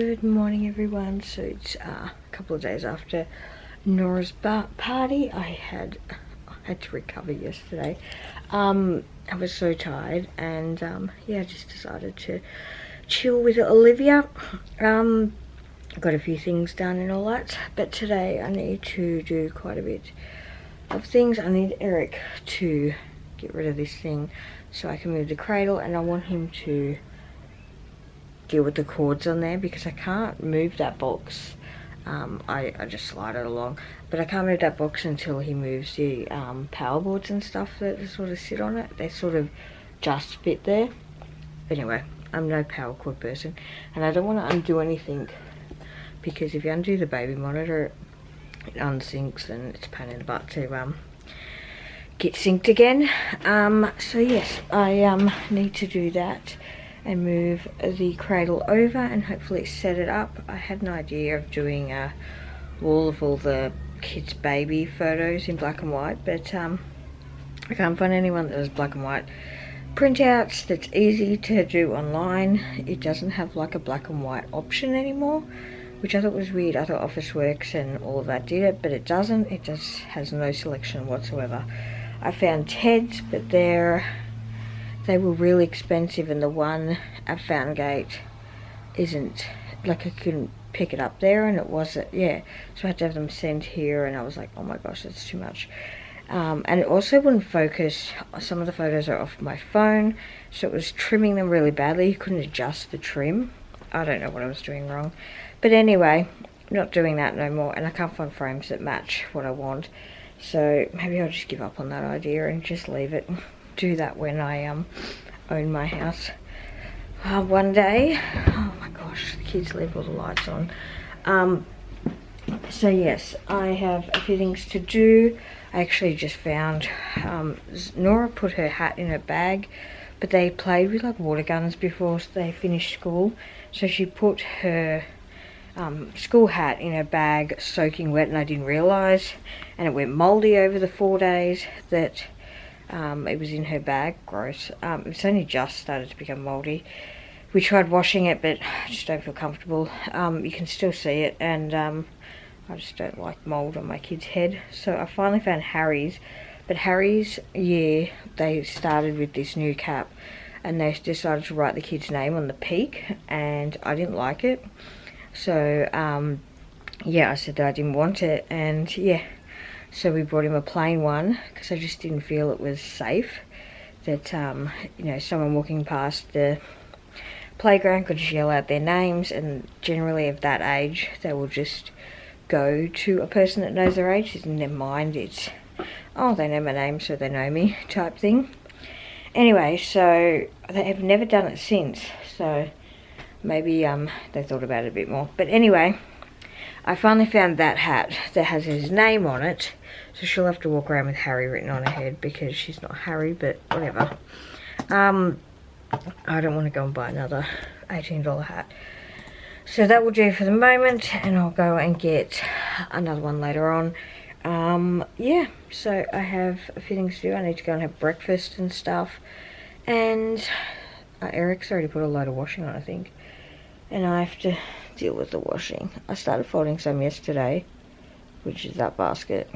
Good morning everyone. So it's a couple of days after Nora's party. I had to recover yesterday. I was so tired and yeah, I just decided to chill with Olivia. Got a few things done and all that, but today I need to do quite a bit of things. I need Eric to get rid of this thing so I can move the cradle, and I want him to deal with the cords on there because I can't move that box. I just slide it along, but I can't move that box until he moves the power boards and stuff that sort of sit on it. They sort of just fit there. Anyway, I'm no power cord person, and I don't want to undo anything because if you undo the baby monitor, it unsinks and it's a pain in the butt to get synced again. So yes, I need to do that and move the cradle over and hopefully set it up. I had an idea of doing a wall of all the kids' baby photos in black and white, but I can't find anyone that does black and white printouts that's easy to do online. It doesn't have like a black and white option anymore, which I thought was weird. I thought Officeworks and all of that did it, but it doesn't. It just has no selection whatsoever. I found Ted's, but they were really expensive, and the one at Gate isn't, like I couldn't pick it up there, and it wasn't, yeah, so I had to have them sent here, and I was like, oh my gosh, that's too much. And it also wouldn't focus. Some of the photos are off my phone, so it was trimming them really badly. You couldn't adjust the trim. I don't know what I was doing wrong, but anyway, not doing that no more, and I can't find frames that match what I want, so maybe I'll just give up on that idea and just leave it. Do that when I own my house one day. Oh my gosh, the kids leave all the lights on. So yes, I have a few things to do. I actually just found Nora put her hat in her bag, but they played with like water guns before they finished school, so she put her school hat in her bag soaking wet, and I didn't realise, and it went mouldy over the 4 days that it was in her bag. Gross. It's only just started to become mouldy. We tried washing it, but I just don't feel comfortable. You can still see it, and I just don't like mould on my kid's head. So I finally found Harry's, but Harry's, yeah, they started with this new cap, and they decided to write the kid's name on the peak, and I didn't like it. So yeah, I said that I didn't want it, and yeah, so we brought him a plain one because I just didn't feel it was safe that you know, someone walking past the playground could just yell out their names, and generally of that age they will just go to a person that knows their age. In their mind it's, oh, they know my name so they know me type thing. Anyway, so they have never done it since, so maybe they thought about it a bit more. But anyway, I finally found that hat that has his name on it, so she'll have to walk around with Harry written on her head because she's not Harry, but whatever. I don't want to go and buy another $18 hat. So that will do for the moment, and I'll go and get another one later on. Yeah, so I have a few things to do. I need to go and have breakfast and stuff, and Eric's already put a load of washing on, I think, and I have to deal with the washing. I started folding some yesterday, which is that basket.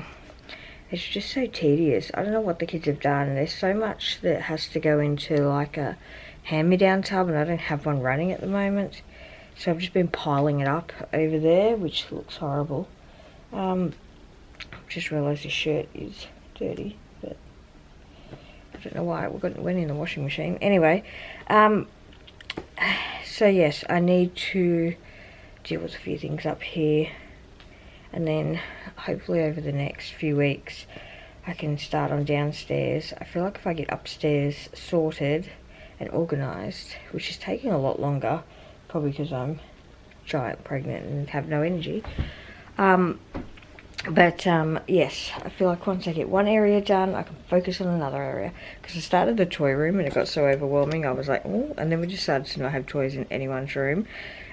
It's just so tedious. I don't know what the kids have done. There's so much that has to go into like a hand-me-down tub, and I don't have one running at the moment, so I've just been piling it up over there, which looks horrible. Just realised this shirt is dirty, but I don't know why it went in the washing machine. Anyway, so yes, I need to deal with a few things up here, and then hopefully over the next few weeks I can start on downstairs. I feel like if I get upstairs sorted and organised, which is taking a lot longer, probably because I'm giant pregnant and have no energy, but yes, I feel like once I get one area done I can focus on another area, because I started the toy room and it got so overwhelming. I was like, oh, and then we decided to not have toys in anyone's room,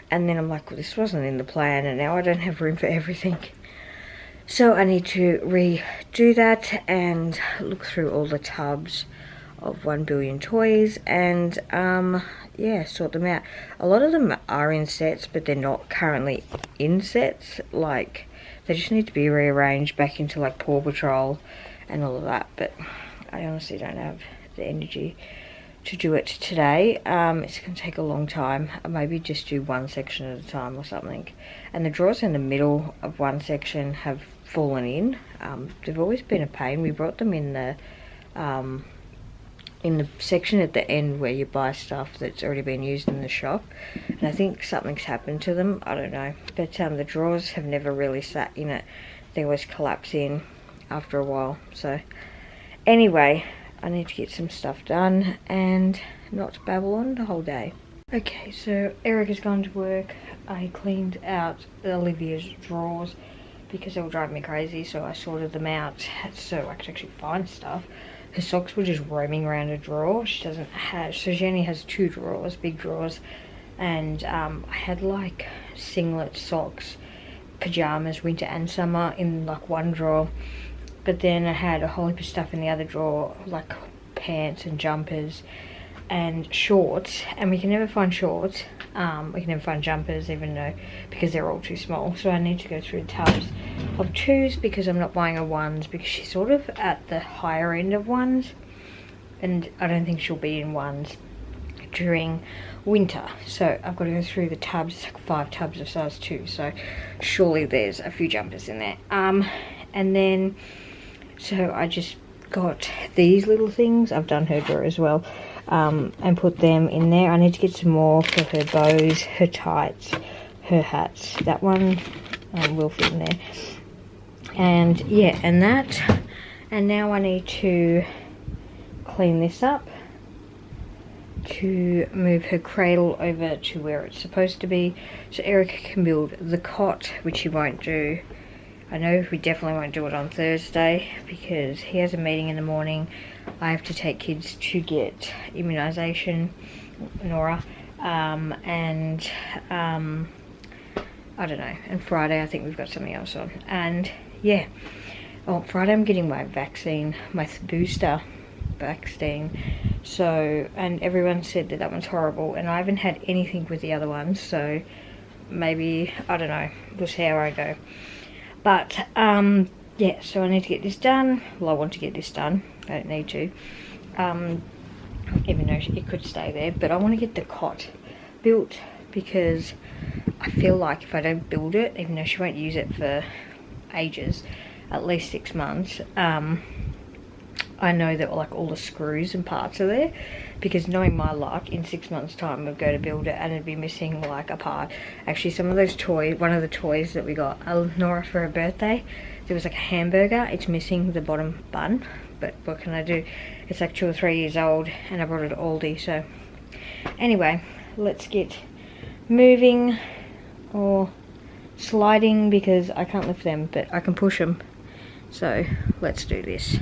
and then I'm like, well, this wasn't in the plan, and now I don't have room for everything. So I need to redo that and look through all the tubs of 1 billion toys, and yeah, sort them out. A lot of them are in sets, but they're not currently in sets. Like, they just need to be rearranged back into like Paw Patrol and all of that, but I honestly don't have the energy to do it today. It's going to take a long time. Maybe just do one section at a time or something. And the drawers in the middle of one section have fallen in. They've always been a pain. We brought them in the section at the end where you buy stuff that's already been used in the shop, and I think something's happened to them. I don't know, but the drawers have never really sat in it. They always collapse in after a while. So anyway, I need to get some stuff done and not babble on the whole day. Okay, so Eric has gone to work. I cleaned out Olivia's drawers because they were driving me crazy, so I sorted them out so I could actually find stuff. Her socks were just roaming around a drawer. She doesn't have, so she only has 2 drawers, big drawers, and I had like singlet, socks, pajamas, winter and summer in like one drawer, but then I had a whole heap of stuff in the other drawer, like pants and jumpers and shorts, and we can never find shorts. We can never find jumpers, even though, because they're all too small. So I need to go through tubs of 2s because I'm not buying a 1s, because she's sort of at the higher end of 1s, and I don't think she'll be in 1s during winter. So I've got to go through the tubs. It's like 5 tubs of size 2, so surely there's a few jumpers in there. And then, so I just got these little things. I've done her drawer as well. And put them in there. I need to get some more for her bows, her tights, her hats. That one will fit in there. And yeah, and that. And now I need to clean this up to move her cradle over to where it's supposed to be, so Eric can build the cot, which he won't do. I know we definitely won't do it on Thursday because he has a meeting in the morning. I have to take kids to get immunisation, Nora, and I don't know, and Friday I think we've got something else on. And yeah, oh, Friday I'm getting my vaccine, my booster vaccine. So, and everyone said that one's horrible, and I haven't had anything with the other ones, so maybe, I don't know, we'll see how I go. But yeah, so I need to get this done. Well, I want to get this done. I don't need to, even though it could stay there. But I want to get the cot built because I feel like if I don't build it, even though she won't use it for ages, at least 6 months, I know that like all the screws and parts are there, because knowing my luck, in 6 months time we'd go to build it and it'd be missing like a part. Actually, some of those toys, one of the toys that we got Nora for her birthday, there was like a hamburger, it's missing the bottom bun, but what can I do? It's like 2 or 3 years old and I brought it to Aldi. So anyway, let's get moving, or sliding, because I can't lift them but I can push them. So let's do this.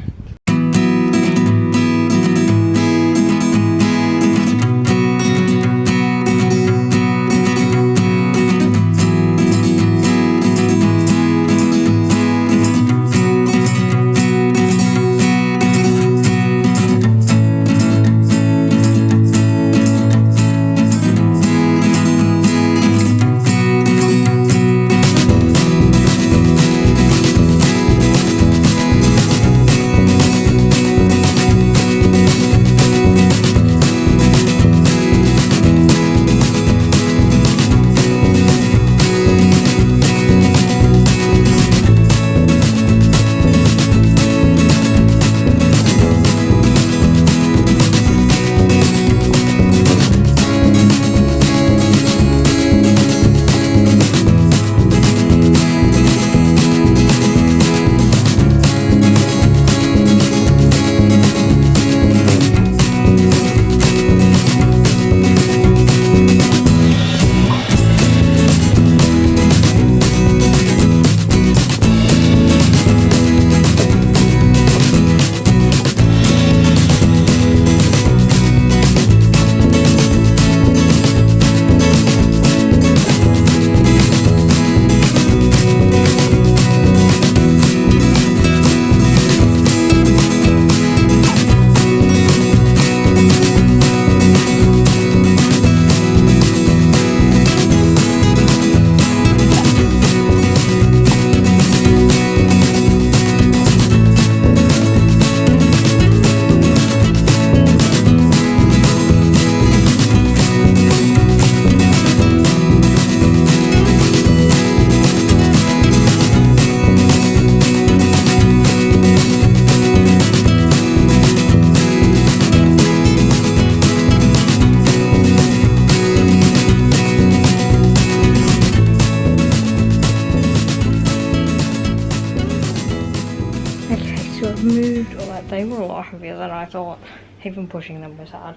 moved all that. They were a lot heavier than I thought. Even pushing them was hard.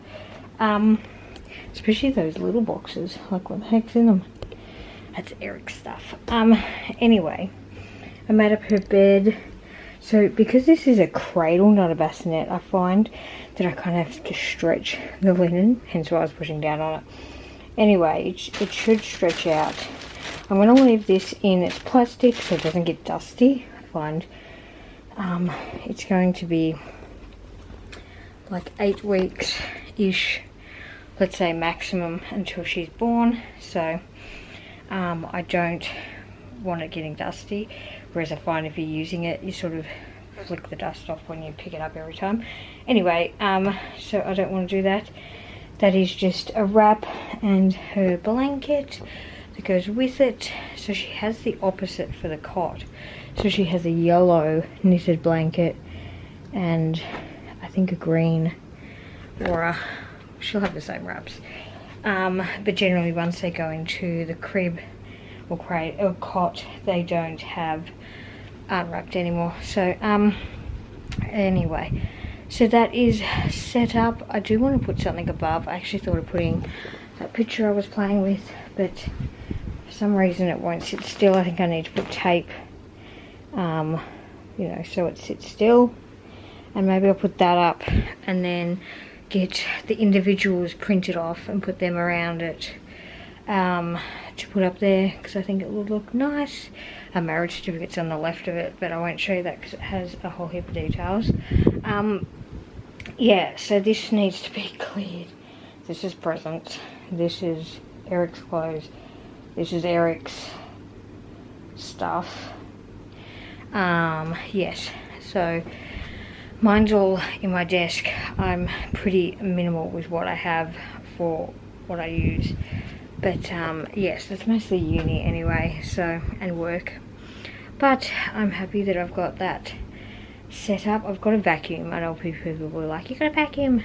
Especially those little boxes. Like, what the heck's in them? That's Eric's stuff. Anyway, I made up her bed. So because this is a cradle, not a bassinet, I find that I kind of have to stretch the linen, hence why I was pushing down on it. Anyway, it should stretch out. I'm going to leave this in its plastic so it doesn't get dusty. I find it's going to be like 8 weeks-ish, let's say maximum, until she's born. So I don't want it getting dusty, whereas I find if you're using it, you sort of flick the dust off when you pick it up every time. Anyway, so I don't want to do that. That is just a wrap and her blanket that goes with it. So she has the opposite for the cot. So she has a yellow knitted blanket and I think a green, or she'll have the same wraps. But generally once they go into the crib or crate or cot, they don't have unwrapped anymore. So anyway, so that is set up. I do want to put something above. I actually thought of putting that picture I was playing with, but for some reason it won't sit still. I think I need to put tape, you know, so it sits still, and maybe I'll put that up and then get the individuals printed off and put them around it to put up there, because I think it would look nice. A marriage certificate's on the left of it, but I won't show you that because it has a whole heap of details. Yeah, so this needs to be cleared. This is presents. This is Eric's clothes. This is Eric's stuff. Yes, so mine's all in my desk. I'm pretty minimal with what I have for what I use. But yes, that's mostly uni anyway, so, and work. But I'm happy that I've got that set up. I've got a vacuum. I know people were like, you got a vacuum,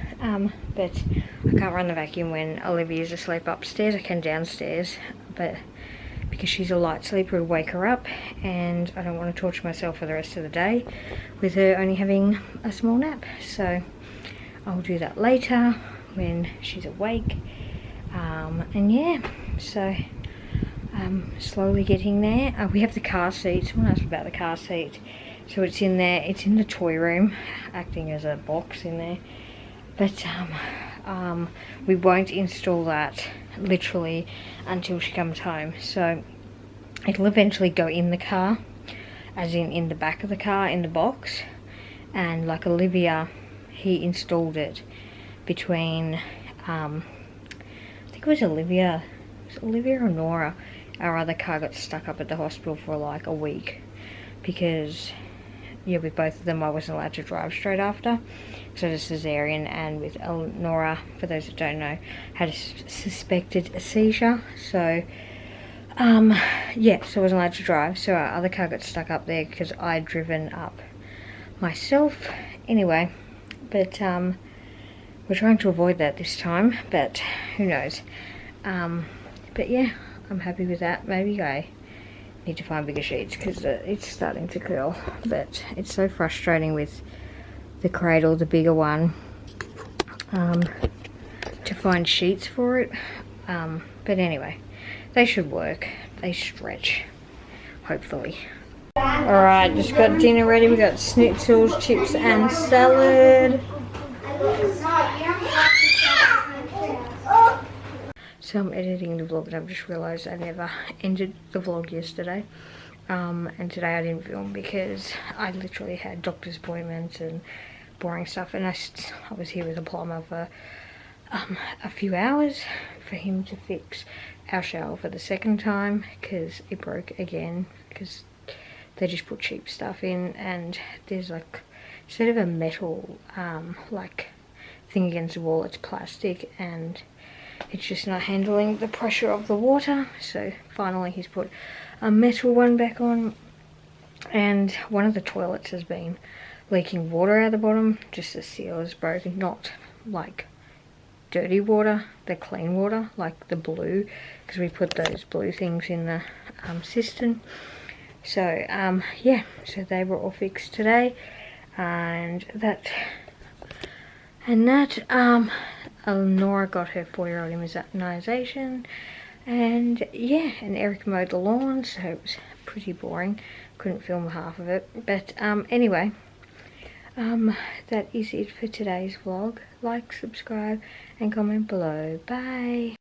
but I can't run the vacuum when Olivia's asleep upstairs. I can downstairs, but because she's a light sleeper, it'll wake her up, and I don't want to torture myself for the rest of the day with her only having a small nap. So I'll do that later when she's awake. And yeah, so slowly getting there. We have the car seat. Someone asked about the car seat. So it's in there. It's in the toy room, acting as a box in there. But we won't install that literally until she comes home. So it'll eventually go in the car, as in the back of the car, in the box. And like Olivia, he installed it between I think it was Olivia or Nora. Our other car got stuck up at the hospital for like a week because, yeah, with both of them I wasn't allowed to drive straight after. So the cesarean, and with Nora, for those that don't know, had a suspected seizure. So yeah, so I wasn't allowed to drive. So our other car got stuck up there because I'd driven up myself. Anyway, but we're trying to avoid that this time, but who knows. But yeah, I'm happy with that. Maybe I need to find bigger sheets because it's starting to curl. But it's so frustrating with the cradle, the bigger one, to find sheets for it. But anyway, they should work. They stretch, hopefully. Alright, just got dinner ready. We got schnitzels, chips and salad. So I'm editing the vlog and I've just realised I never ended the vlog yesterday. And today I didn't film because I literally had doctor's appointments and boring stuff, and I was here with a plumber for a few hours for him to fix our shower for the second time because it broke again, because they just put cheap stuff in, and there's like, instead of a metal like thing against the wall, it's plastic, and it's just not handling the pressure of the water. So finally he's put a metal one back on, and one of the toilets has been leaking water out the bottom. Just the seal is broken, not like dirty water, the clean water, like the blue, because we put those blue things in the cistern. So yeah, so they were all fixed today. and that Nora got her 4-year-old immunisation, and yeah, and Eric mowed the lawn, so it was pretty boring. Couldn't film half of it, but anyway, that is it for today's vlog. Like, subscribe and comment below. Bye.